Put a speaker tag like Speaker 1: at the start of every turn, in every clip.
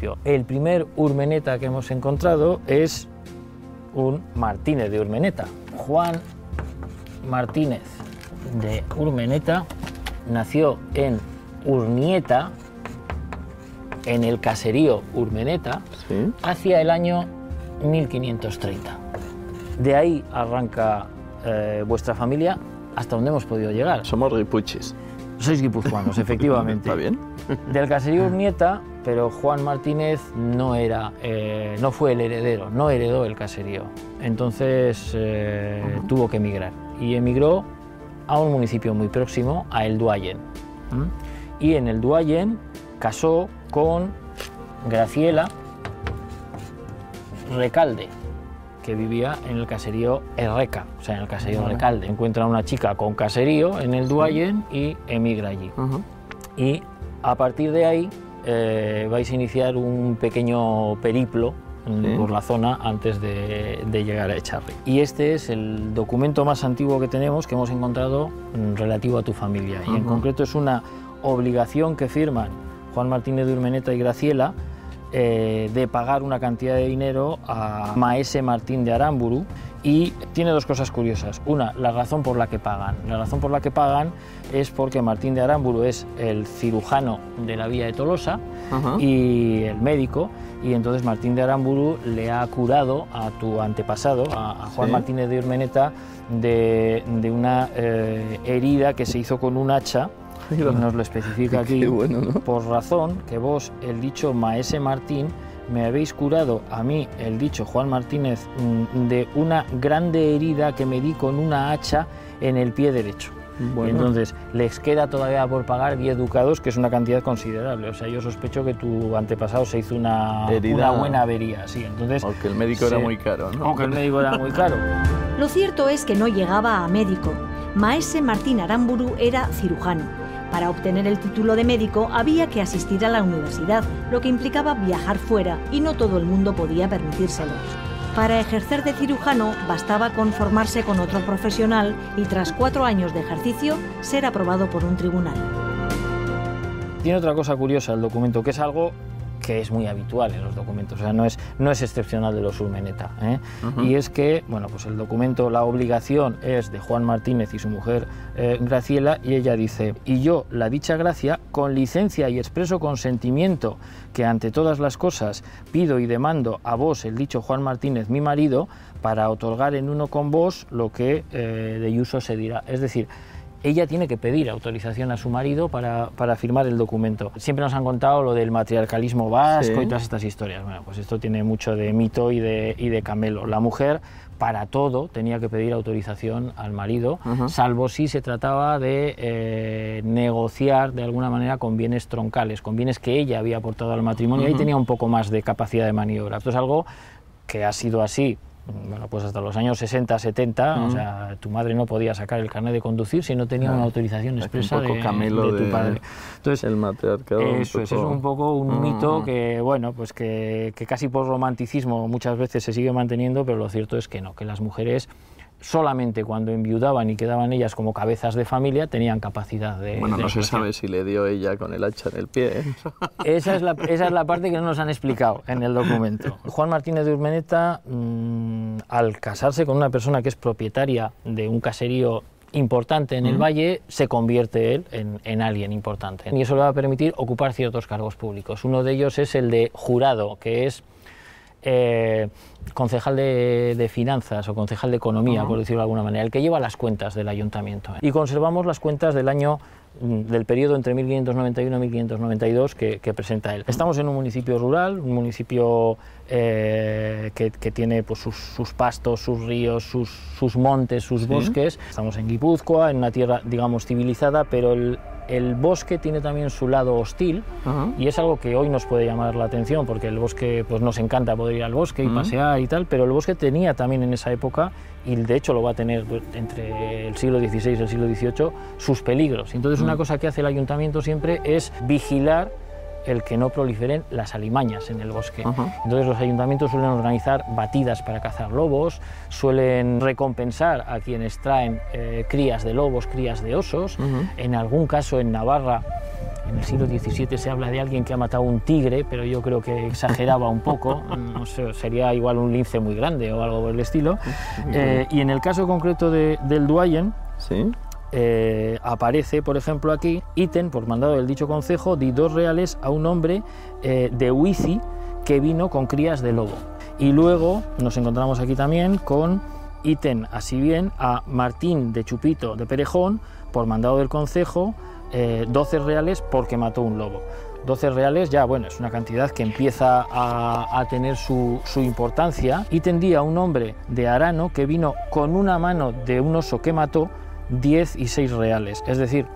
Speaker 1: municipio. El primer Urmeneta que hemos encontrado es un Martínez de Urmeneta. Juan Martínez de Urmeneta nació en Urnieta, en el caserío Urmeneta,
Speaker 2: ¿Sí?
Speaker 1: hacia el año 1530. De ahí arranca vuestra familia hasta donde hemos podido llegar.
Speaker 2: Somos ripuchis.
Speaker 1: Sois guipuzcoanos, efectivamente.
Speaker 2: ¿Está bien?
Speaker 1: Del caserío Urnieta, pero Juan Martínez no fue el heredero, no heredó el caserío. Entonces tuvo que emigrar. Y emigró a un municipio muy próximo, a El Duayen. Y en El Duayen casó con Graciela Recalde, que vivía en el caserío Erreca, o sea, en el caserío Recalde. Encuentra a una chica con caserío en El Duayen y emigra allí. Y a partir de ahí vais a iniciar un pequeño periplo por la zona antes de llegar a Echarri. Y este es el documento más antiguo que tenemos, que hemos encontrado relativo a tu familia. Y en concreto es una obligación que firman Juan Martínez de Urmeneta y Graciela de pagar una cantidad de dinero a Maese Martín de Aramburu, y tiene dos cosas curiosas. Una, la razón por la que pagan. La razón por la que pagan es porque Martín de Aramburu es el cirujano de la villa de Tolosa y el médico, y entonces Martín de Aramburu le ha curado a tu antepasado, a Juan Martínez de Urmeneta, de una herida que se hizo con un hacha. Y nos lo especifica aquí,
Speaker 2: bueno, ¿no?
Speaker 1: Por razón que vos, el dicho Maese Martín, me habéis curado a mí, el dicho Juan Martínez, de una grande herida que me di con una hacha en el pie derecho. Bueno. Entonces, les queda todavía por pagar 10 ducados, que es una cantidad considerable. O sea, yo sospecho que tu antepasado se hizo una buena avería. Sí, entonces,
Speaker 2: aunque el médico era muy caro, ¿no?
Speaker 1: Aunque el médico era muy caro.
Speaker 3: Lo cierto es que no llegaba a médico. Maese Martín Aramburu era cirujano. Para obtener el título de médico había que asistir a la universidad, lo que implicaba viajar fuera, y no todo el mundo podía permitírselo. Para ejercer de cirujano bastaba conformarse con otro profesional y tras 4 años de ejercicio ser aprobado por un tribunal.
Speaker 1: Tiene otra cosa curiosa el documento, que es algo que es muy habitual en los documentos, o sea, no es excepcional de los Urmeneta, y es que, bueno, pues el documento, la obligación es de Juan Martínez y su mujer Graciela, y ella dice: y yo, la dicha gracia, con licencia y expreso consentimiento, que ante todas las cosas pido y demando a vos, el dicho Juan Martínez, mi marido, para otorgar en uno con vos lo que de iuso se dirá. Es decir, ella tiene que pedir autorización a su marido para firmar el documento. Siempre nos han contado lo del matriarcalismo vasco y todas estas historias. Bueno, pues esto tiene mucho de mito y de camelo. La mujer, para todo, tenía que pedir autorización al marido, salvo si se trataba de negociar de alguna manera con bienes troncales, con bienes que ella había aportado al matrimonio. Ahí tenía un poco más de capacidad de maniobra. Esto es algo que ha sido así, bueno, pues hasta los años 60, 70, o sea, tu madre no podía sacar el carnet de conducir si no tenía una autorización expresa de tu padre. Entonces,
Speaker 2: el matriarcado.
Speaker 1: Eso es un poco un mito que, bueno, pues que casi por romanticismo muchas veces se sigue manteniendo, pero lo cierto es que no, que las mujeres solamente cuando enviudaban y quedaban ellas como cabezas de familia tenían capacidad de...
Speaker 2: Bueno, no se sabe si le dio ella con el hacha en el pie, ¿eh?
Speaker 1: Esa es la parte que no nos han explicado en el documento. Juan Martínez de Urmeneta, al casarse con una persona que es propietaria de un caserío importante en el valle, se convierte él en alguien importante. Y eso le va a permitir ocupar ciertos cargos públicos. Uno de ellos es el de jurado, que es concejal de finanzas o concejal de economía, por decirlo de alguna manera, el que lleva las cuentas del ayuntamiento. Y conservamos las cuentas del periodo entre 1591 y 1592 que presenta él. Estamos en un municipio rural, un municipio que tiene pues, sus pastos, sus ríos, sus montes, sus bosques. Estamos en Guipúzcoa, en una tierra, digamos, civilizada, pero el bosque tiene también su lado hostil, y es algo que hoy nos puede llamar la atención, porque el bosque, pues nos encanta poder ir al bosque y pasear y tal, pero el bosque tenía también en esa época, y de hecho lo va a tener entre el siglo XVI y el siglo XVIII, sus peligros. Entonces una cosa que hace el ayuntamiento siempre es vigilar el que no proliferen las alimañas en el bosque. Entonces los ayuntamientos suelen organizar batidas para cazar lobos, suelen recompensar a quienes traen crías de lobos, crías de osos. En algún caso en Navarra En el siglo XVII se habla de alguien que ha matado un tigre, pero yo creo que exageraba un poco, no sé, sería igual un lince muy grande o algo por el estilo. Y en el caso concreto del Duayen,
Speaker 2: ¿sí?
Speaker 1: Aparece, por ejemplo, aquí, ítem, por mandado del dicho concejo, di 2 reales a un hombre de Huici que vino con crías de lobo. Y luego nos encontramos aquí también con ítem, así bien, a Martín de Chupito de Perejón, por mandado del concejo, 12 reales porque mató un lobo. 12 reales ya, bueno, es una cantidad que empieza a tener su importancia. Y tendría un hombre de Arano que vino con una mano de un oso que mató, 10 y 6 reales. Es decir,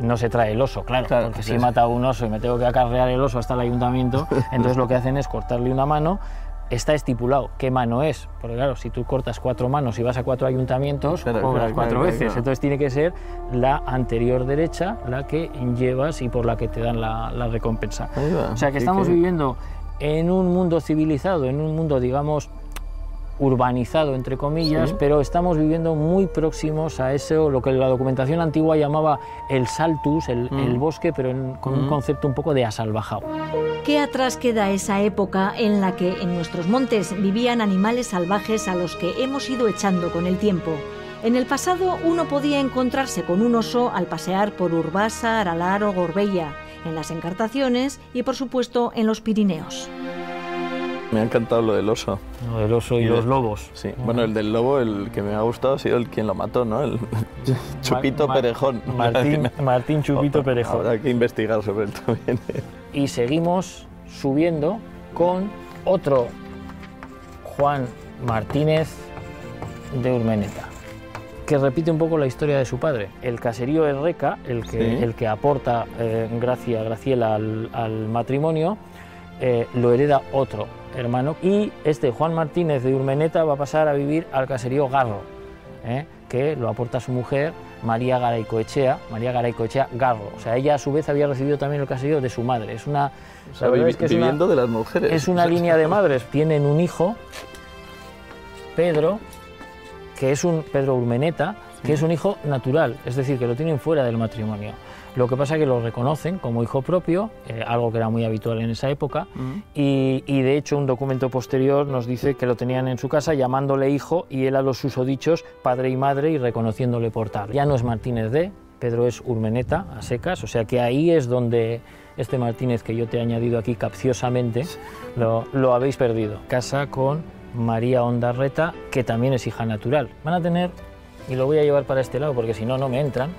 Speaker 1: no se trae el oso, claro porque si he matado un oso y me tengo que acarrear el oso hasta el ayuntamiento, entonces lo que hacen es cortarle una mano. Está estipulado qué mano es, porque claro, si tú cortas 4 manos y vas a 4 ayuntamientos, cobras 4 veces, entonces tiene que ser la anterior derecha la que llevas y por la que te dan la recompensa. O sea que estamos viviendo en un mundo civilizado, en un mundo, digamos, urbanizado, entre comillas, pero estamos viviendo muy próximos a eso, lo que la documentación antigua llamaba el saltus, el bosque, pero con un concepto un poco de asalvajado.
Speaker 3: ¿Qué atrás queda esa época en la que en nuestros montes vivían animales salvajes a los que hemos ido echando con el tiempo? En el pasado uno podía encontrarse con un oso al pasear por Urbasa, Aralar o Gorbella, en las Encartaciones y por supuesto en los Pirineos.
Speaker 2: Me ha encantado lo del oso.
Speaker 1: Lo del oso y los lobos.
Speaker 2: Sí, bueno, el del lobo, el que me ha gustado ha sido el quien lo mató, ¿no? El Chupito Perejón.
Speaker 1: Martín Chupito Perejón.
Speaker 2: Habrá que investigar sobre él también.
Speaker 1: Y seguimos subiendo con otro Juan Martínez de Urmeneta, que repite un poco la historia de su padre. El caserío Erreca, el que aporta Graciela al matrimonio, lo hereda otro hermano, y este Juan Martínez de Urmeneta va a pasar a vivir al caserío Garro, que lo aporta su mujer María Garaycoechea Garro. O sea, ella a su vez había recibido también el caserío de su madre. Es una,
Speaker 2: o sea, viviendo de las mujeres.
Speaker 1: Es una línea de madres. Tienen un hijo, Pedro, que es un Pedro Urmeneta, que es un hijo natural, es decir, que lo tienen fuera del matrimonio. Lo que pasa es que lo reconocen como hijo propio, algo que era muy habitual en esa época, y de hecho un documento posterior nos dice que lo tenían en su casa llamándole hijo y él a los susodichos padre y madre y reconociéndole por tal. Ya no es Martínez de, Pedro es Urmeneta, a secas, o sea que ahí es donde este Martínez que yo te he añadido aquí capciosamente lo habéis perdido. Casa con María Ondarreta, que también es hija natural. Van a tener, y lo voy a llevar para este lado porque si no, no me entran,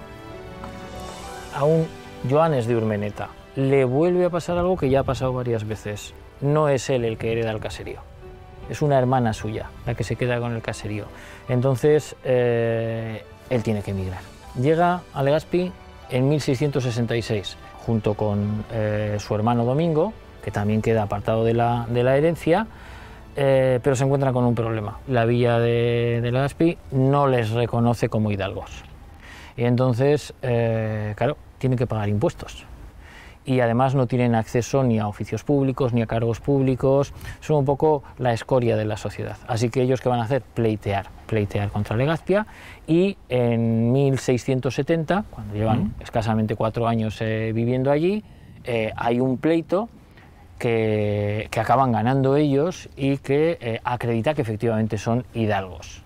Speaker 1: a un Joanes de Urmeneta. Le vuelve a pasar algo que ya ha pasado varias veces. No es él el que hereda el caserío, es una hermana suya la que se queda con el caserío. Entonces, él tiene que emigrar. Llega a Legazpi en 1666, junto con su hermano Domingo, que también queda apartado de la herencia, pero se encuentran con un problema. La villa de Legazpi no les reconoce como hidalgos. Y entonces, claro, tienen que pagar impuestos. Y además no tienen acceso ni a oficios públicos, ni a cargos públicos, son un poco la escoria de la sociedad. Así que ellos, ¿qué van a hacer? Pleitear contra Legazpia, y en 1670, cuando llevan escasamente 4 años viviendo allí, hay un pleito que acaban ganando ellos y que acredita que efectivamente son hidalgos.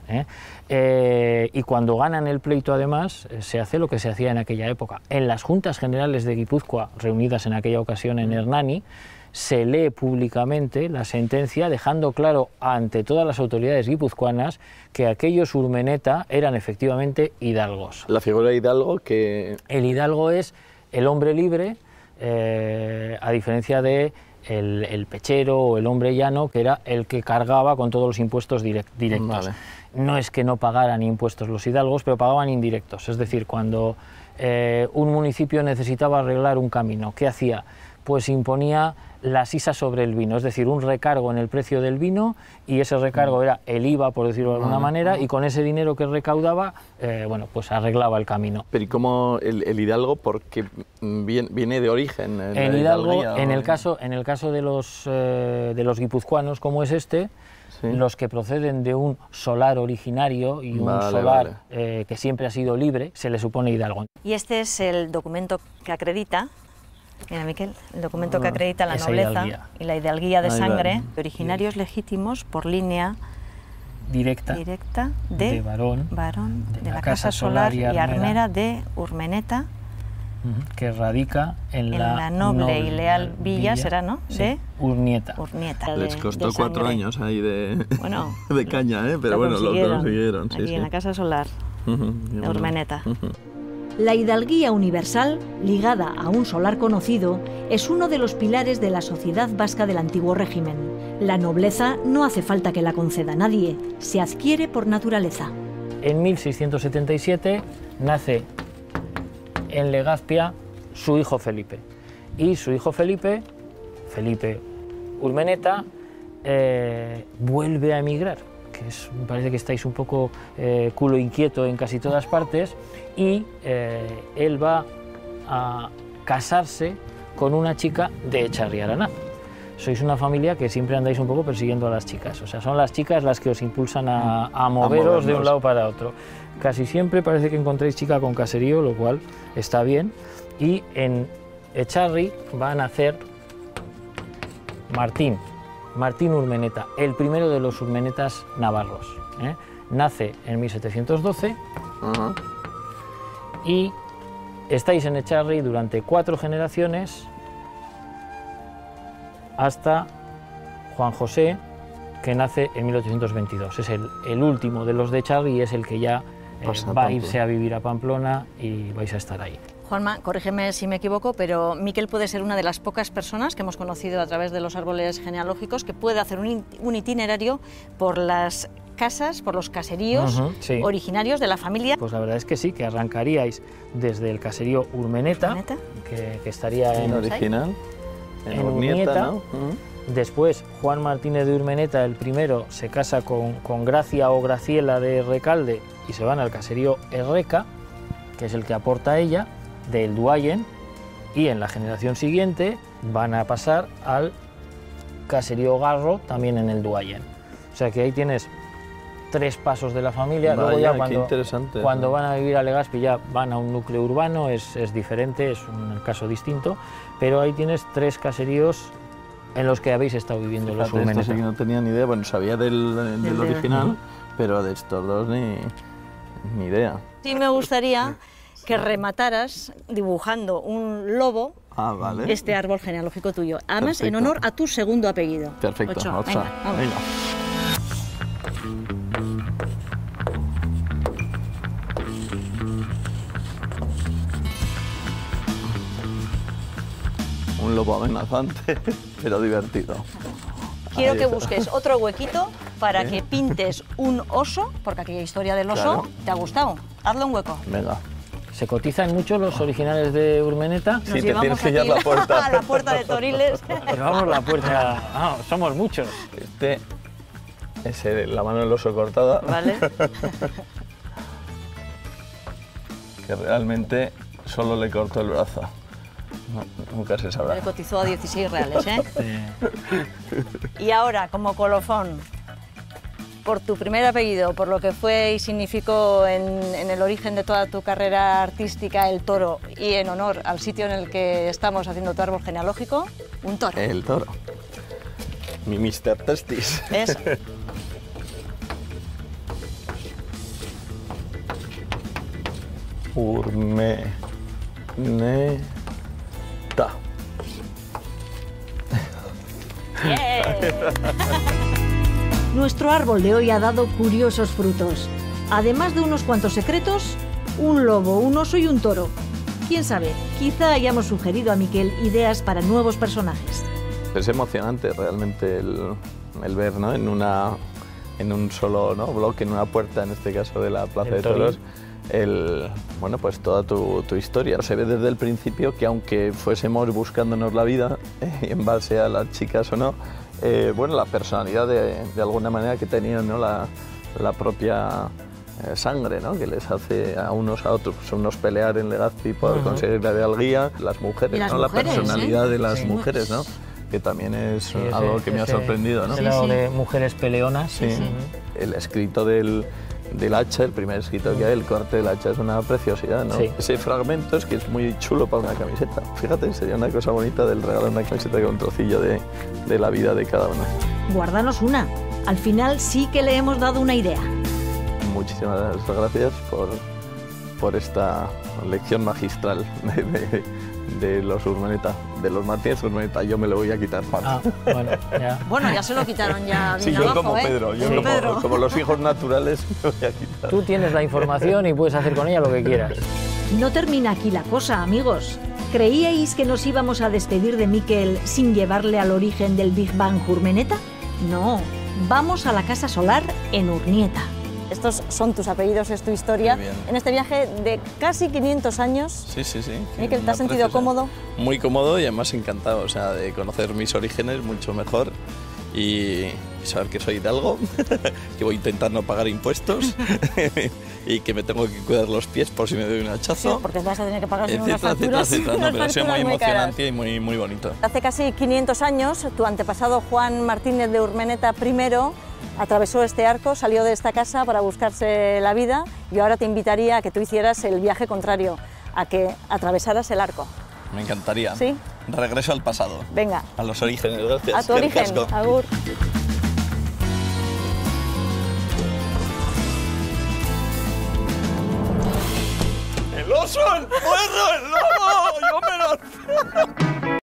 Speaker 1: Y cuando ganan el pleito, además, se hace lo que se hacía en aquella época. En las Juntas Generales de Guipúzcoa, reunidas en aquella ocasión en Hernani, se lee públicamente la sentencia, dejando claro ante todas las autoridades guipuzcoanas que aquellos Urmeneta eran efectivamente hidalgos.
Speaker 2: La figura de hidalgo que...
Speaker 1: El hidalgo es el hombre libre, a diferencia de el pechero o el hombre llano, que era el que cargaba con todos los impuestos directos. Vale. No es que no pagaran impuestos los hidalgos, pero pagaban indirectos. Es decir, cuando un municipio necesitaba arreglar un camino, ¿qué hacía? Pues imponía la sisa sobre el vino, es decir, un recargo en el precio del vino, y ese recargo era el IVA, por decirlo de alguna manera, y con ese dinero que recaudaba, bueno, pues arreglaba el camino.
Speaker 2: Pero ¿y cómo el hidalgo, porque viene de origen?
Speaker 1: El hidalgo, en el caso de los guipuzcoanos, como es este, sí, los que proceden de un solar originario y un solar que siempre ha sido libre, se le supone hidalgo.
Speaker 3: Y este es el documento que acredita Mira, Miquel, el documento que acredita la
Speaker 1: esa
Speaker 3: nobleza
Speaker 1: hidalguía.
Speaker 3: y la hidalguía de
Speaker 2: Ahí
Speaker 3: sangre,
Speaker 2: va.
Speaker 3: originarios legítimos por línea
Speaker 1: Directa
Speaker 3: de
Speaker 1: varón
Speaker 3: de la Casa Solar y Armera de Urmeneta,
Speaker 1: que radica en la
Speaker 3: noble y leal villa, será, ¿no?
Speaker 1: Sí,
Speaker 3: De
Speaker 1: Urnieta.
Speaker 2: Les costó 4 años ahí de,
Speaker 3: bueno,
Speaker 2: de caña, pero bueno, lo consiguieron.
Speaker 3: Aquí
Speaker 2: Sí,
Speaker 3: en la Casa Solar de Urmeneta.
Speaker 4: La hidalguía universal, ligada a un solar conocido, es uno de los pilares de la sociedad vasca del antiguo régimen. La nobleza no hace falta que la conceda nadie, se adquiere por naturaleza.
Speaker 1: En 1677 nace en Legazpia su hijo Felipe. Y su hijo Felipe Urmeneta, vuelve a emigrar. Me parece que estáis un poco culo inquieto en casi todas partes, y él va a casarse con una chica de Echarri Aranaz. Sois una familia que siempre andáis un poco persiguiendo a las chicas, o sea, son las chicas las que os impulsan a moveros de un lado para otro. Casi siempre parece que encontréis chica con caserío, lo cual está bien, y en Echarri va a nacer Martín Urmeneta, el primero de los urmenetas navarros. Nace en 1712 y estáis en Echarri durante 4 generaciones hasta Juan José, que nace en 1822. Es el último de los de Echarri y es el que ya va a irse a vivir a Pamplona y vais a estar ahí.
Speaker 3: Juanma, corrígeme si me equivoco, pero Miquel puede ser una de las pocas personas que hemos conocido a través de los árboles genealógicos que puede hacer un itinerario por las casas, por los caseríos originarios de la familia.
Speaker 1: Pues la verdad es que sí, que arrancaríais desde el caserío Urmeneta, que estaría en
Speaker 2: original,
Speaker 1: en Urnieta, ¿no? Después Juan Martínez de Urmeneta, el primero, se casa con Gracia o Graciela de Recalde y se van al caserío Erreca, que es el que aporta ella, del Duayen, y en la generación siguiente van a pasar al caserío Garro, también en el Duayen. O sea que ahí tienes 3 pasos de la familia.
Speaker 2: Vaya,
Speaker 1: luego ya cuando van a vivir a Legazpi ya van a un núcleo urbano, es diferente, es un caso distinto, pero ahí tienes 3 caseríos en los que habéis estado viviendo. Los Urmeneta.
Speaker 2: Esto sí que no tenía ni idea, bueno, sabía del original, pero de estos dos ni idea.
Speaker 3: Sí me gustaría que remataras dibujando un lobo, este árbol genealógico tuyo. Además, perfecto, en honor a tu segundo apellido.
Speaker 2: Perfecto,
Speaker 3: Ochoa. Venga, vamos.
Speaker 2: Venga. Un lobo amenazante, pero divertido.
Speaker 3: Quiero que busques otro huequito para que pintes un oso, porque aquella historia del oso te ha gustado. Hazle un hueco.
Speaker 2: Venga.
Speaker 1: ¿Se cotizan mucho los originales de Urmeneta?
Speaker 3: Nos
Speaker 2: sí, te tienes que llevar la puerta.
Speaker 3: A la puerta de Toriles.
Speaker 1: Llevamos la puerta. Somos muchos.
Speaker 2: Este es la mano del oso cortada.
Speaker 3: Vale.
Speaker 2: Que realmente solo le cortó el brazo. No, nunca se sabrá.
Speaker 3: Le cotizó a 16 reales, ¿eh? Sí. Y ahora, como colofón, por tu primer apellido, por lo que fue y significó en el origen de toda tu carrera artística, el toro, y en honor al sitio en el que estamos haciendo tu árbol genealógico, un toro.
Speaker 2: El toro. Mi Mr. Testis.
Speaker 3: ¿Ves?
Speaker 2: Urmeneta.
Speaker 4: Nuestro árbol de hoy ha dado curiosos frutos. Además de unos cuantos secretos, un lobo, un oso y un toro. Quién sabe, quizá hayamos sugerido a Miquel ideas para nuevos personajes.
Speaker 2: Es emocionante realmente el ver, ¿no? en un solo, ¿no? bloque, en una puerta, en este caso de la Plaza de Toros, bueno, pues toda tu historia. Se ve desde el principio que aunque fuésemos buscándonos la vida, en base a las chicas o no, bueno, la personalidad de alguna manera que tenían, ¿no? la propia sangre, ¿no? que les hace a unos a otros, unos pelear en Legazpi por conseguir la hidalguía, las mujeres,
Speaker 3: las
Speaker 2: ¿no?
Speaker 3: mujeres,
Speaker 2: la personalidad de las mujeres, ¿no? que también es algo que me ha sorprendido, ¿no?
Speaker 1: El lado de mujeres peleonas.
Speaker 2: Sí. El escrito del del hacha, el primer escrito que hay, el corte del hacha, es una preciosidad, ¿no?
Speaker 1: Sí.
Speaker 2: Ese fragmento es que es muy chulo para una camiseta. Fíjate, sería una cosa bonita del regalo de una camiseta con un trocillo de la vida de cada uno.
Speaker 3: Guárdanos una. Al final sí que le hemos dado una idea.
Speaker 2: Muchísimas gracias por esta lección magistral de los Urmeneta, de los Martínez Urmeneta. Yo me lo voy a quitar, Juan.
Speaker 1: Bueno, ya.
Speaker 4: Bueno, ya se lo quitaron ya bien
Speaker 2: Sí, yo
Speaker 4: abajo,
Speaker 2: como Pedro, yo
Speaker 1: Sí.
Speaker 2: como los hijos naturales me voy a quitar.
Speaker 1: Tú tienes la información y puedes hacer con ella lo que quieras.
Speaker 3: No termina aquí la cosa, amigos. ¿Creíais que nos íbamos a despedir de Miquel sin llevarle al origen del Big Bang Urmeneta? No, vamos a la Casa Solar en Urnieta.
Speaker 4: Estos son tus apellidos, es tu historia.
Speaker 2: Muy bien.
Speaker 4: En este viaje de casi 500 años,
Speaker 2: Sí.
Speaker 4: Miquel, ¿te has sentido cómodo?
Speaker 2: Muy cómodo y además encantado, o sea, de conocer mis orígenes mucho mejor y saber que soy hidalgo, que voy a intentar no pagar impuestos y que me tengo que cuidar los pies por si me doy un
Speaker 4: Sí,
Speaker 2: hachazo,
Speaker 4: porque vas a tener que pagar unas
Speaker 2: etcétera.
Speaker 4: facturas.
Speaker 2: No,
Speaker 4: unas
Speaker 2: pero ha sido muy
Speaker 4: facturas muy caras.
Speaker 2: emocionante y muy bonito.
Speaker 4: Hace casi 500 años, tu antepasado Juan Martínez de Urmeneta I atravesó este arco, salió de esta casa para buscarse la vida y ahora te invitaría a que tú hicieras el viaje contrario, a que atravesaras el arco.
Speaker 2: Me encantaría.
Speaker 4: ¿Sí?
Speaker 2: Regreso al pasado,
Speaker 4: Venga,
Speaker 2: a los orígenes. Gracias.
Speaker 4: a tu origen, agur.
Speaker 2: ¡El oso, el perro, el lobo! ¡Yo me lo...